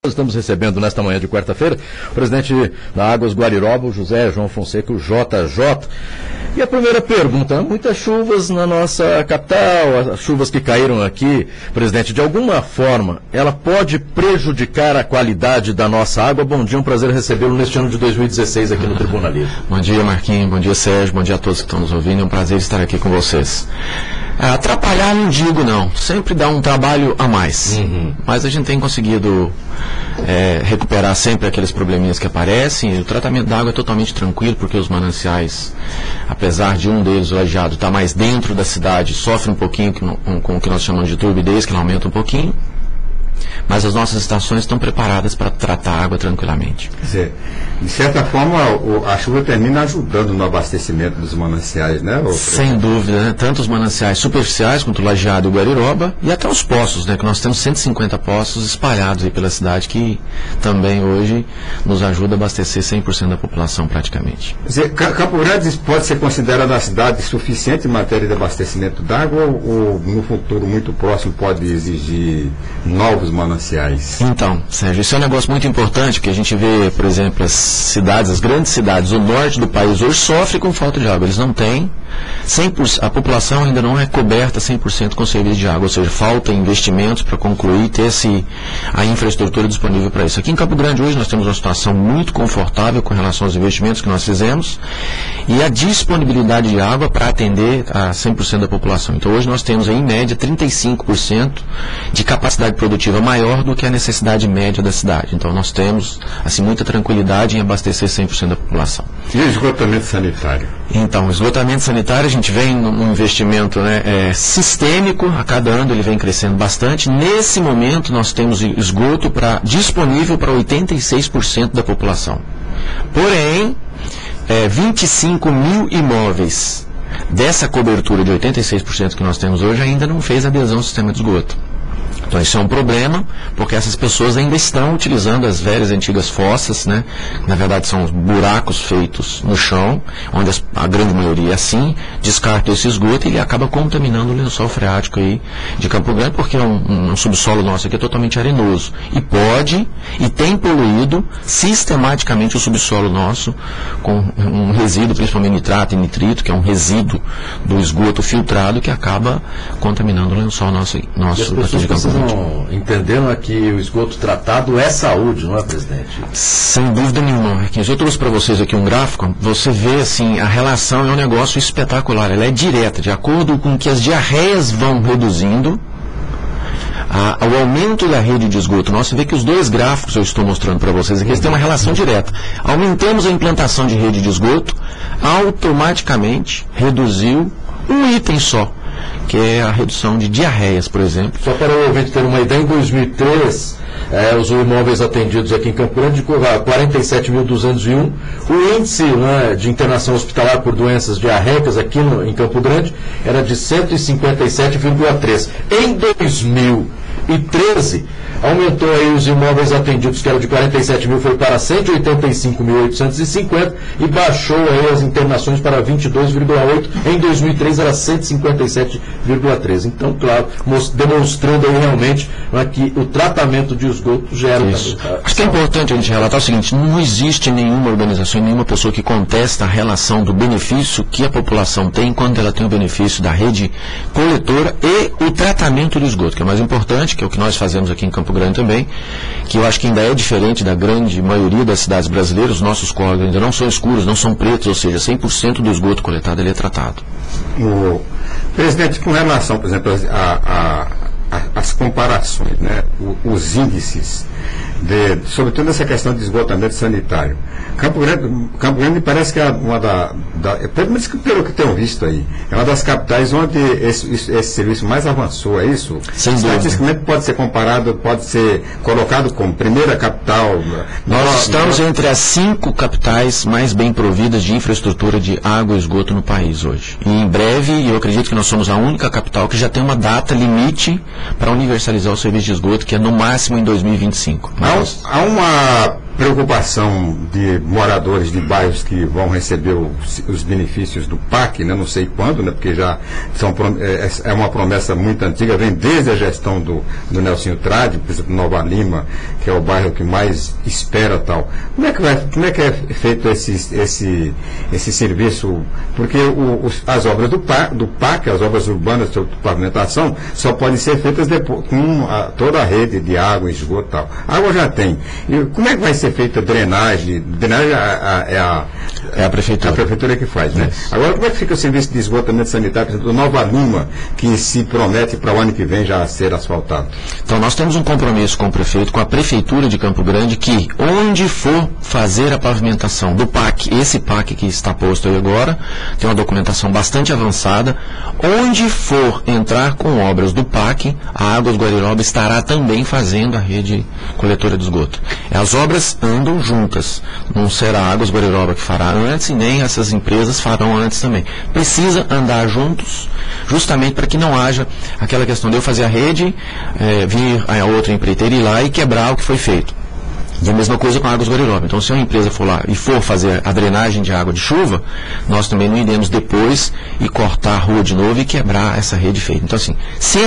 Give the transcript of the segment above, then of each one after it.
Estamos recebendo nesta manhã de quarta-feira o presidente da Águas Guariroba, o José João Fonseca, o JJ. E a primeira pergunta: muitas chuvas na nossa capital, as chuvas que caíram aqui, presidente, de alguma forma, ela pode prejudicar a qualidade da nossa água? Bom dia, um prazer recebê-lo neste ano de 2016 aqui no Tribuna Livre. Bom dia, Marquinhos, bom dia, Sérgio, bom dia a todos que estão nos ouvindo, é um prazer estar aqui com vocês. Atrapalhar não digo não, sempre dá um trabalho a mais, mas a gente tem conseguido recuperar sempre aqueles probleminhas que aparecem. E o tratamento da água é totalmente tranquilo, porque os mananciais, apesar de um deles, o lajeado, estar mais dentro da cidade, sofre um pouquinho com o que nós chamamos de turbidez, que aumenta um pouquinho, mas as nossas estações estão preparadas para tratar a água tranquilamente. Quer dizer, de certa forma, a chuva termina ajudando no abastecimento dos mananciais, né? Sem dúvida, né? Tanto os mananciais superficiais, quanto o Lajeado e o Guariroba, e até os poços, né? Que nós temos 150 poços espalhados aí pela cidade, que também hoje nos ajuda a abastecer 100% da população praticamente. Quer dizer, Campo Grande pode ser considerada a cidade suficiente em matéria de abastecimento d'água, ou no futuro muito próximo pode exigir novos mananciais? Então, Sérgio, isso é um negócio muito importante, porque a gente vê, por exemplo, as grandes cidades, o norte do país hoje sofre com falta de água. Eles não têm 100%, a população ainda não é coberta 100% com serviço de água, ou seja, falta investimentos para concluir e ter a infraestrutura disponível para isso. Aqui em Campo Grande hoje nós temos uma situação muito confortável com relação aos investimentos que nós fizemos e a disponibilidade de água para atender a 100% da população. Então hoje nós temos em média 35% de capacidade produtiva maior do que a necessidade média da cidade. Então nós temos assim muita tranquilidade em abastecer 100% da população. E o esgotamento sanitário? Então, o esgotamento sanitário, a gente vem num investimento sistêmico, a cada ano ele vem crescendo bastante. Nesse momento nós temos esgoto disponível para 86% da população. Porém, 25 mil imóveis dessa cobertura de 86% que nós temos hoje ainda não fez adesão ao sistema de esgoto. Então isso é um problema, porque essas pessoas ainda estão utilizando as velhas antigas fossas, né? Na verdade são os buracos feitos no chão, onde a grande maioria é assim, descarta esse esgoto e ele acaba contaminando o lençol freático aí de Campo Grande, porque um subsolo nosso aqui é totalmente arenoso e tem poluído sistematicamente o subsolo nosso com um resíduo, principalmente nitrato e nitrito, que é um resíduo do esgoto filtrado que acaba contaminando o lençol nosso aqui de Campo Grande. Entendendo que o esgoto tratado é saúde, não é, presidente? Sem dúvida nenhuma. Eu trouxe para vocês aqui um gráfico. Você vê assim, a relação é um negócio espetacular. Ela é direta, de acordo com que as diarreias vão reduzindo, o aumento da rede de esgoto. Você vê que os dois gráficos eu estou mostrando para vocês aqui, eles têm uma relação direta. Aumentamos a implantação de rede de esgoto, automaticamente reduziu um item só, que é a redução de diarreias, por exemplo. Só para o ouvinte ter uma ideia, em 2003, os imóveis atendidos aqui em Campo Grande, 47.201. O índice, né, de internação hospitalar por doenças diarreicas aqui em Campo Grande era de 157,3. Em 2013, aumentou aí os imóveis atendidos, que era de 47 mil, foi para 185.850 e baixou aí as internações para 22,8. Em 2003 era 157,3. Então, claro, demonstrando aí realmente que o tratamento de esgoto gera... Isso. Acho que é importante a gente relatar o seguinte: não existe nenhuma organização, nenhuma pessoa que contesta a relação do benefício que a população tem quando ela tem o benefício da rede coletora e o tratamento do esgoto, que é mais importante, que é o que nós fazemos aqui em Campo Grande também, que eu acho que ainda é diferente da grande maioria das cidades brasileiras. Os nossos córregos ainda não são escuros, não são pretos, ou seja, 100% do esgoto coletado ele é tratado. Presidente, com relação, por exemplo, as comparações, né, os índices, sobretudo essa questão de esgotamento sanitário. Campo Grande parece que é pelo menos pelo que tenho visto aí, é uma das capitais onde esse serviço mais avançou, é isso? Sem dúvida. Estatisticamente pode ser comparado, pode ser colocado como primeira capital. Nós estamos entre as 5 capitais mais bem providas de infraestrutura de água e esgoto no país hoje. E em breve, eu acredito que nós somos a única capital que já tem uma data limite para universalizar o serviço de esgoto, que é no máximo em 2025. Há uma preocupação de moradores de bairros que vão receber os benefícios do PAC, né? Não sei quando, né? Porque já é uma promessa muito antiga, vem desde a gestão do Nelsinho Trade, por exemplo, Nova Lima, que é o bairro que mais espera tal. Como é que é feito esse serviço? Porque as obras do PAC, as obras urbanas de pavimentação, só podem ser feitas depois, com toda a rede de água, esgoto e tal. A água já tem. E como é que vai ser feita a drenagem? Drenagem é a prefeitura. A prefeitura que faz, né? Isso. Agora, como é que fica o serviço de esgotamento sanitário, por exemplo, do Nova Lima, que se promete para o ano que vem já ser asfaltado? Então, nós temos um compromisso com o prefeito, com a prefeitura de Campo Grande, que onde for fazer a pavimentação do PAC, esse PAC que está posto aí agora, tem uma documentação bastante avançada, onde for entrar com obras do PAC, a Águas Guariroba estará também fazendo a rede coletora de esgoto. As obras andam juntas, não será a Águas Guariroba que fará antes e nem essas empresas farão antes também. Precisa andar juntos, justamente para que não haja aquela questão de eu fazer a rede, vir a outra empreiteira ir lá e quebrar o que foi feito. E a mesma coisa com a Águas Guariroba. Então, se uma empresa for lá e for fazer a drenagem de água de chuva, nós também não iremos depois e cortar a rua de novo e quebrar essa rede feita. Então, assim, se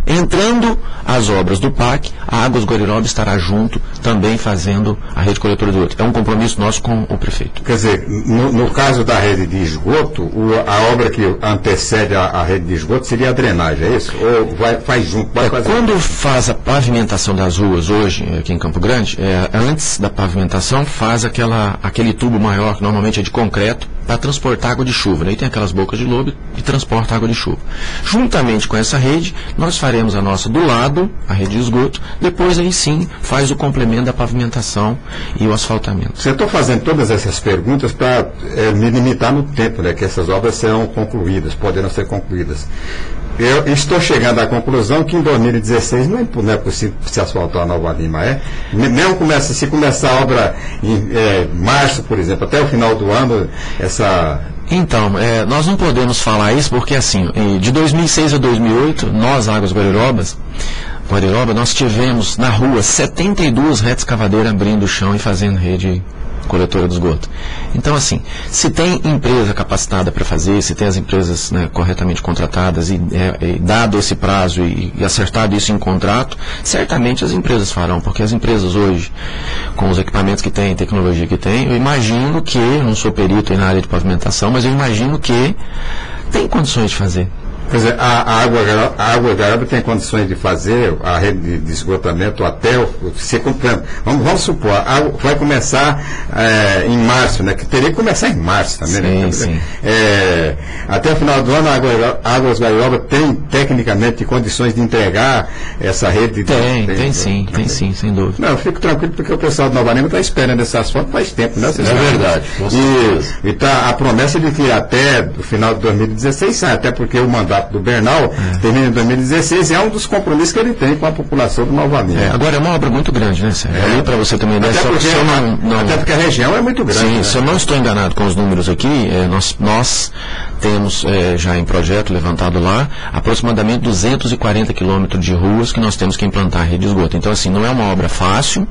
entrando as obras do PAC, a Águas Guariroba estará junto também fazendo a rede coletora de esgoto. É um compromisso nosso com o prefeito. Quer dizer, no caso da rede de esgoto, a obra que antecede a rede de esgoto seria a drenagem, é isso? Ou faz junto? Quando faz a pavimentação das ruas hoje, aqui em Campo Grande, antes da pavimentação faz aquele tubo maior, que normalmente é de concreto, para transportar água de chuva. Aí tem aquelas bocas de lobo e transporta água de chuva. Juntamente com essa rede, nós faremos a nossa do lado, a rede de esgoto, depois aí sim faz o complemento da pavimentação e o asfaltamento. Eu estou fazendo todas essas perguntas para me limitar no tempo, né, que essas obras serão concluídas, poderão ser concluídas. Eu estou chegando à conclusão que em 2016 não é possível se asfaltar a Nova Lima, Mesmo se começar a obra em março, por exemplo, até o final do ano, Então, nós não podemos falar isso porque, assim, de 2006 a 2008, nós, Águas Guariroba, nós tivemos na rua 72 redes escavadeiras abrindo o chão e fazendo rede coletora de esgoto. Então, assim, se tem empresa capacitada para fazer, se tem as empresas, né, corretamente contratadas e dado esse prazo e acertado isso em contrato, certamente as empresas farão, porque as empresas hoje, com os equipamentos que têm, tecnologia que têm, eu imagino que, eu não sou perito aí na área de pavimentação, mas eu imagino que tem condições de fazer. Quer dizer, a Água Guariroba tem condições de fazer a rede de esgotamento até vamos supor, vai começar em março, né? Que teria que começar em março também, né? Sim. Até o final do ano, a Águas Guariroba tem tecnicamente condições de entregar essa rede? Tem sim, sem dúvida. Não, eu fico tranquilo porque o pessoal de Nova Lima está esperando esse asfalto faz tempo, né? Verdade. E tá a promessa de que até o final de 2016 sai, até porque o mandato do Bernal termina em 2016 e é um dos compromissos que ele tem com a população do Nova Lima. Agora é uma obra muito grande, né, Sérgio? Ali, para você ter uma ideia, até porque a região é muito grande. Sim, né? Se eu não estou enganado com os números aqui, nós temos já em projeto levantado lá aproximadamente 240 quilômetros de ruas que nós temos que implantar a rede de esgoto. Então, assim, não é uma obra fácil.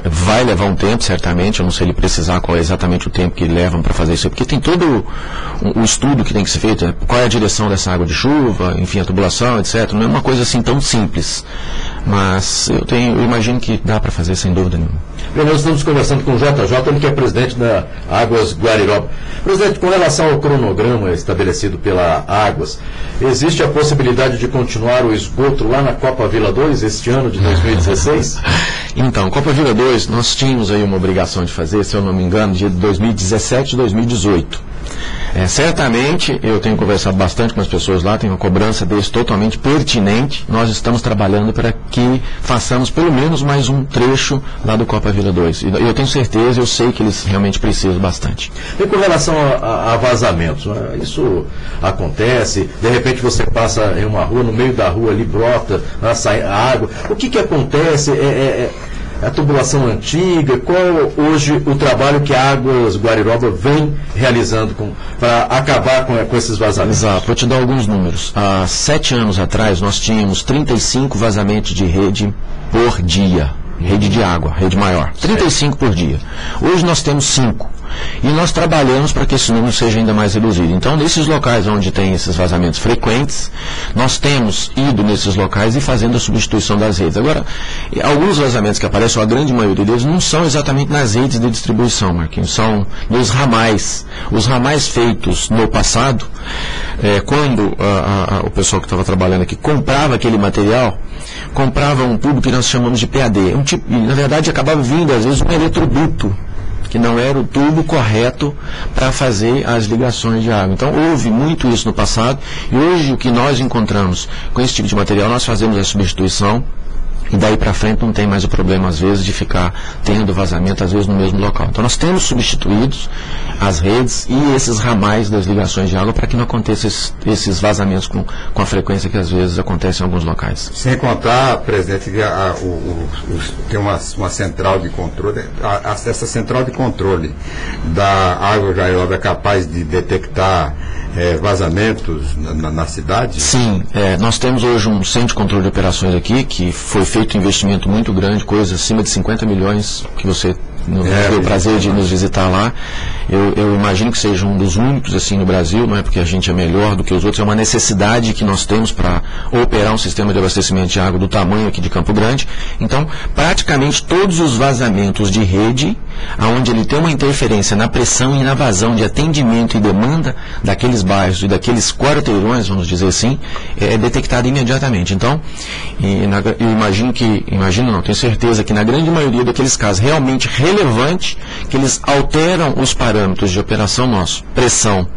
Vai levar um tempo, certamente. Eu não sei ele precisar qual é exatamente o tempo que levam para fazer isso, porque tem todo o estudo que tem que ser feito, qual é a direção dessa água de chuva, enfim, a tubulação, etc. Não é uma coisa assim tão simples, mas eu imagino que dá para fazer sem dúvida nenhuma. Nós estamos conversando com o JJ, ele que é presidente da Águas Guariroba. Presidente, com relação ao cronograma estabelecido pela Águas, existe a possibilidade de continuar o esgoto lá na Copa Vila 2 este ano de 2016? Então, Copa Vila 2, nós tínhamos aí uma obrigação de fazer, se eu não me engano, de 2017 e 2018. Certamente, eu tenho conversado bastante com as pessoas lá, tem uma cobrança deles totalmente pertinente. Nós estamos trabalhando para que façamos pelo menos mais um trecho lá do Copa Vila 2. E eu tenho certeza, eu sei que eles realmente precisam bastante. E com relação a vazamentos, isso acontece, de repente você passa em uma rua, no meio da rua ali brota, sai a água. O que acontece? A tubulação antiga, qual hoje o trabalho que a Águas Guariroba vem realizando para acabar com esses vazamentos? Exato, vou te dar alguns números. Há 7 anos atrás nós tínhamos 35 vazamentos de rede por dia. rede de água, rede maior, 35 por dia. Hoje nós temos 5. E nós trabalhamos para que esse número seja ainda mais reduzido. Então, nesses locais onde tem esses vazamentos frequentes, nós temos ido nesses locais e fazendo a substituição das redes. Agora, alguns vazamentos que aparecem, a grande maioria deles, não são exatamente nas redes de distribuição, Marquinhos, são nos ramais. Os ramais feitos no passado, quando o pessoal que estava trabalhando aqui comprava aquele material, comprava um tubo que nós chamamos de PAD. Na verdade, acabava vindo, às vezes, um eletroduto, que não era o tubo correto para fazer as ligações de água. Então, houve muito isso no passado, e hoje o que nós encontramos com esse tipo de material, nós fazemos a substituição, e daí para frente não tem mais o problema, às vezes, de ficar tendo vazamento, às vezes, no mesmo local. Então, nós temos substituídos as redes e esses ramais das ligações de água para que não aconteça esses vazamentos com a frequência que, às vezes, acontece em alguns locais. Sem contar, presidente, que tem uma central de controle, essa central de controle da água Guariroba é capaz de detectar vazamentos na cidade? Sim, nós temos hoje um centro de controle de operações aqui, que foi feito um investimento muito grande, coisa acima de 50 milhões, que você teve o prazer de nos visitar lá. Eu imagino que seja um dos únicos assim no Brasil, não é porque a gente é melhor do que os outros, é uma necessidade que nós temos para operar um sistema de abastecimento de água do tamanho aqui de Campo Grande. Então, praticamente todos os vazamentos de rede, onde ele tem uma interferência na pressão e na vazão de atendimento e demanda daqueles bairros e daqueles quarteirões, vamos dizer assim, é detectado imediatamente. Então, tenho certeza que na grande maioria daqueles casos realmente relevante, que eles alteram os parâmetros de operação nosso, pressão,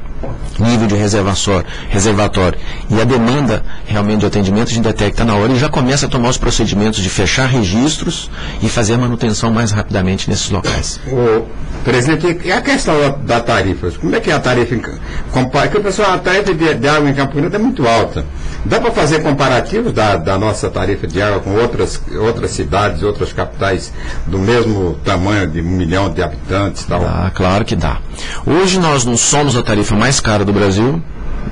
nível de reservatório e a demanda realmente de atendimento, a gente detecta na hora e já começa a tomar os procedimentos de fechar registros e fazer a manutenção mais rapidamente nesses locais. Presidente, e a questão da tarifa? Como é que é a tarifa? Porque o pessoal, a tarifa de água em Campo Grande é muito alta. Dá para fazer comparativos da nossa tarifa de água com outras cidades, outras capitais do mesmo tamanho, de 1 milhão de habitantes e tal? Claro que dá. Hoje nós não somos a tarifa mais cara do Brasil,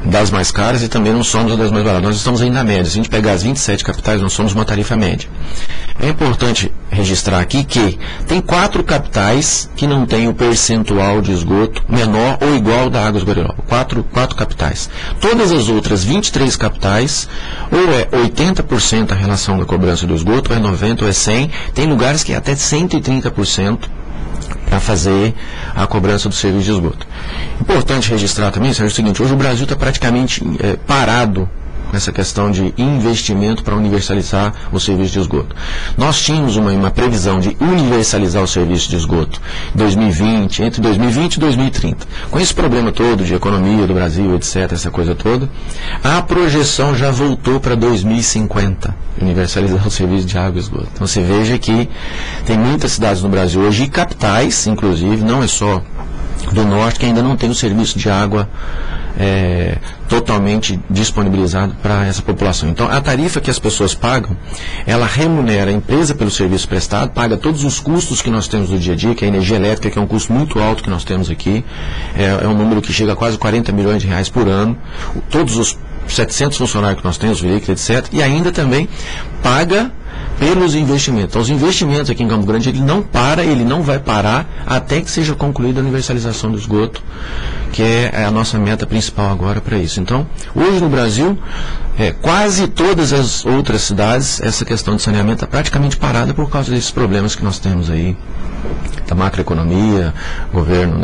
das mais caras, e também não somos a das mais baratas. Nós estamos aí na média. Se a gente pegar as 27 capitais, nós somos uma tarifa média. É importante registrar aqui que tem 4 capitais que não têm o percentual de esgoto menor ou igual da Águas Guariroba. 4 capitais. Todas as outras 23 capitais, ou é 80% a relação da cobrança do esgoto, ou é 90%, ou é 100%. Tem lugares que é até 130% para fazer a cobrança do serviço de esgoto. Importante registrar também, Sérgio, é o seguinte: hoje o Brasil está praticamente parado com essa questão de investimento para universalizar o serviço de esgoto. Nós tínhamos uma previsão de universalizar o serviço de esgoto entre 2020 e 2030. Com esse problema todo de economia do Brasil, etc., essa coisa toda, a projeção já voltou para 2050, universalizar o serviço de água e esgoto. Então você veja que tem muitas cidades no Brasil hoje, e capitais, inclusive, não é só do norte, que ainda não tem o serviço de água totalmente disponibilizado para essa população. Então, a tarifa que as pessoas pagam, ela remunera a empresa pelo serviço prestado, paga todos os custos que nós temos no dia a dia, que é a energia elétrica, que é um custo muito alto que nós temos aqui, é um número que chega a quase 40 milhões de reais por ano, todos os 700 funcionários que nós temos, veículos, etc., e ainda também paga pelos investimentos. Então, os investimentos aqui em Campo Grande, ele não vai parar até que seja concluída a universalização do esgoto, que é a nossa meta principal agora para isso. Então, hoje no Brasil, quase todas as outras cidades, essa questão de saneamento está praticamente parada por causa desses problemas que nós temos aí, da macroeconomia, governo,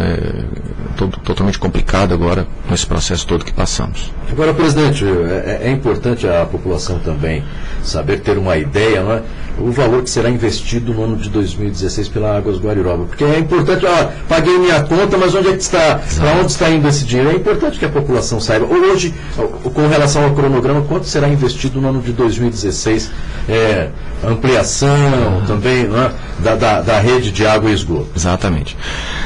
totalmente complicado agora com esse processo todo que passamos. Agora, presidente, é importante a população também saber, ter uma ideia, não é? O valor que será investido no ano de 2016 pela Águas Guariroba, porque é importante, paguei minha conta, mas onde é que está? Para onde está indo esse dinheiro? É importante que a população saiba. Hoje, com relação ao cronograma, quanto será investido no ano de 2016? Ampliação também, não é? da rede de água e esgoto. Exatamente.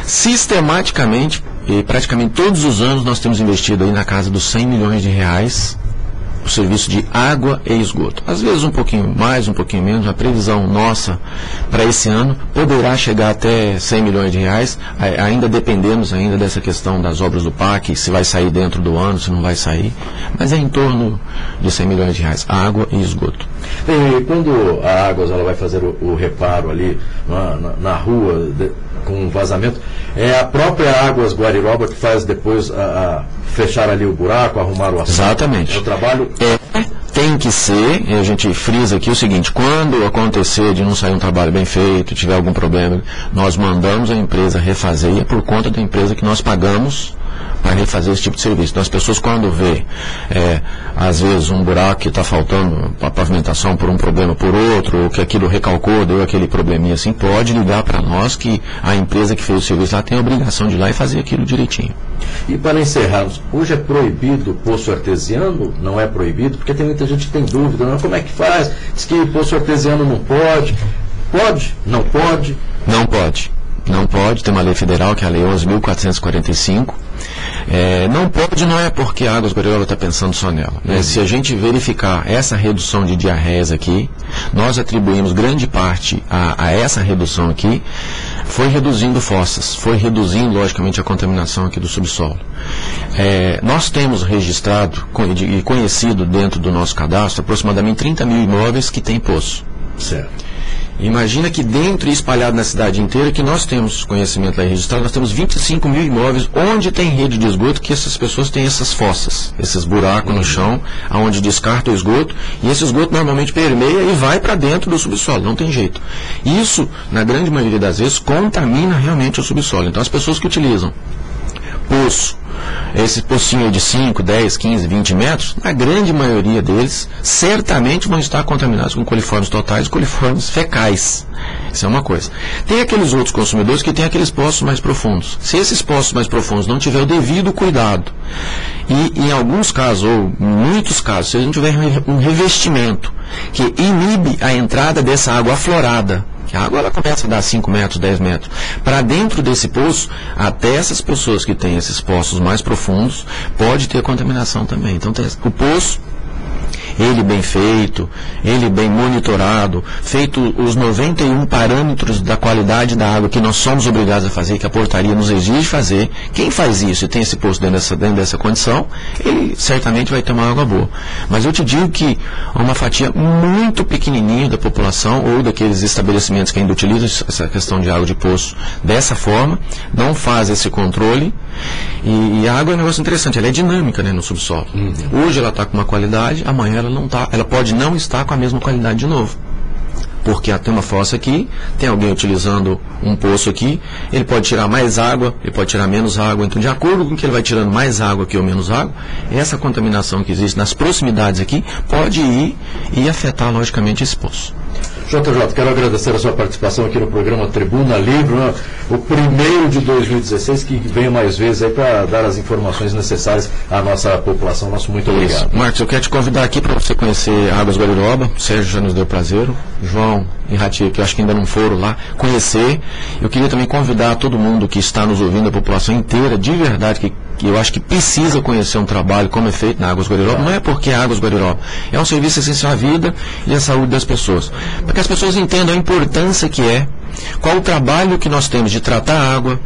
Sistematicamente, e praticamente todos os anos, nós temos investido aí na casa dos 100 milhões de reais o serviço de água e esgoto. Às vezes um pouquinho mais, um pouquinho menos. A previsão nossa para esse ano poderá chegar até 100 milhões de reais, ainda dependemos ainda dessa questão das obras do PAC, se vai sair dentro do ano, se não vai sair, mas é em torno de 100 milhões de reais, água e esgoto. E quando a Águas ela vai fazer o reparo ali na rua com vazamento, é a própria Águas Guariroba que faz depois fechar ali o buraco, arrumar o asfalto? Exatamente. O trabalho... Tem que ser, e a gente frisa aqui o seguinte: quando acontecer de não sair um trabalho bem feito, tiver algum problema, nós mandamos a empresa refazer, e é por conta da empresa que nós pagamos para refazer esse tipo de serviço. Então as pessoas, quando vê às vezes um buraco que está faltando a pavimentação por um problema por outro, ou que aquilo recalcou, deu aquele probleminha assim, pode ligar para nós, que a empresa que fez o serviço lá tem a obrigação de ir lá e fazer aquilo direitinho. E para encerrarmos, hoje é proibido poço artesiano? Não é proibido? Porque tem muita gente que tem dúvida, não? Como é que faz? Diz que poço artesiano não pode. Pode? Não pode? Não pode. Não pode, tem uma lei federal, que é a Lei 11.445. Não pode, não é porque a Águas Guariroba está pensando só nela. Se a gente verificar essa redução de diarreias aqui, nós atribuímos grande parte a essa redução aqui, foi reduzindo fossas, foi reduzindo, logicamente, a contaminação aqui do subsolo. Nós temos registrado e conhecido dentro do nosso cadastro aproximadamente 30 mil imóveis que têm poço. Certo. Imagina que dentro e espalhado na cidade inteira, que nós temos conhecimento lá registrado, nós temos 25 mil imóveis onde tem rede de esgoto, que essas pessoas têm essas fossas, esses buracos no chão, onde descarta o esgoto, e esse esgoto normalmente permeia e vai para dentro do subsolo, não tem jeito. Isso, na grande maioria das vezes, contamina realmente o subsolo. Então as pessoas que utilizam poço, esse pocinho de 5, 10, 15, 20 metros, a grande maioria deles certamente vão estar contaminados com coliformes totais e coliformes fecais. Isso é uma coisa. Tem aqueles outros consumidores que têm aqueles poços mais profundos. Se esses poços mais profundos não tiver o devido cuidado, e em alguns casos, ou em muitos casos, se a gente tiver um revestimento que inibe a entrada dessa água aflorada, que a água ela começa a dar 5 metros, 10 metros, para dentro desse poço, até essas pessoas que têm esses poços mais profundos, pode ter contaminação também. Então, o poço, ele bem feito, ele bem monitorado, feito os 91 parâmetros da qualidade da água que nós somos obrigados a fazer, que a portaria nos exige fazer. Quem faz isso e tem esse poço dentro dessa condição, ele certamente vai ter uma água boa. Mas eu te digo que uma fatia muito pequenininha da população, ou daqueles estabelecimentos que ainda utilizam essa questão de água de poço dessa forma, não faz esse controle. E a água é um negócio interessante, ela é dinâmica, né, no subsolo. Hoje ela está com uma qualidade, amanhã ela não está, ela pode não estar com a mesma qualidade de novo. Porque tem uma fossa aqui, tem alguém utilizando um poço aqui, ele pode tirar mais água, ele pode tirar menos água. Então, de acordo com que ele vai tirando mais água aqui ou menos água, essa contaminação que existe nas proximidades aqui pode ir e afetar, logicamente, esse poço. JJ, quero agradecer a sua participação aqui no programa Tribuna Livre, né? O primeiro de 2016, que venha mais vezes aí para dar as informações necessárias à nossa população. Nosso muito obrigado. Marcos, eu quero te convidar aqui para você conhecer Águas Guariroba. O Sérgio já nos deu prazer, João e Rati, que eu acho que ainda não foram lá, conhecer. Eu queria também convidar todo mundo que está nos ouvindo, a população inteira, de verdade, que eu acho que precisa conhecer um trabalho como é feito na Águas Guariroba. Não é porque é Águas Guariroba, é um serviço essencial à vida e à saúde das pessoas, para que as pessoas entendam a importância que é, qual o trabalho que nós temos de tratar a água,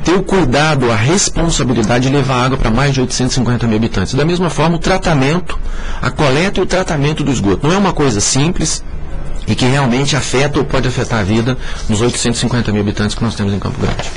ter o cuidado, a responsabilidade de levar água para mais de 850 mil habitantes. Da mesma forma, o tratamento, a coleta e o tratamento do esgoto não é uma coisa simples e que realmente afeta ou pode afetar a vida nos 850 mil habitantes que nós temos em Campo Grande.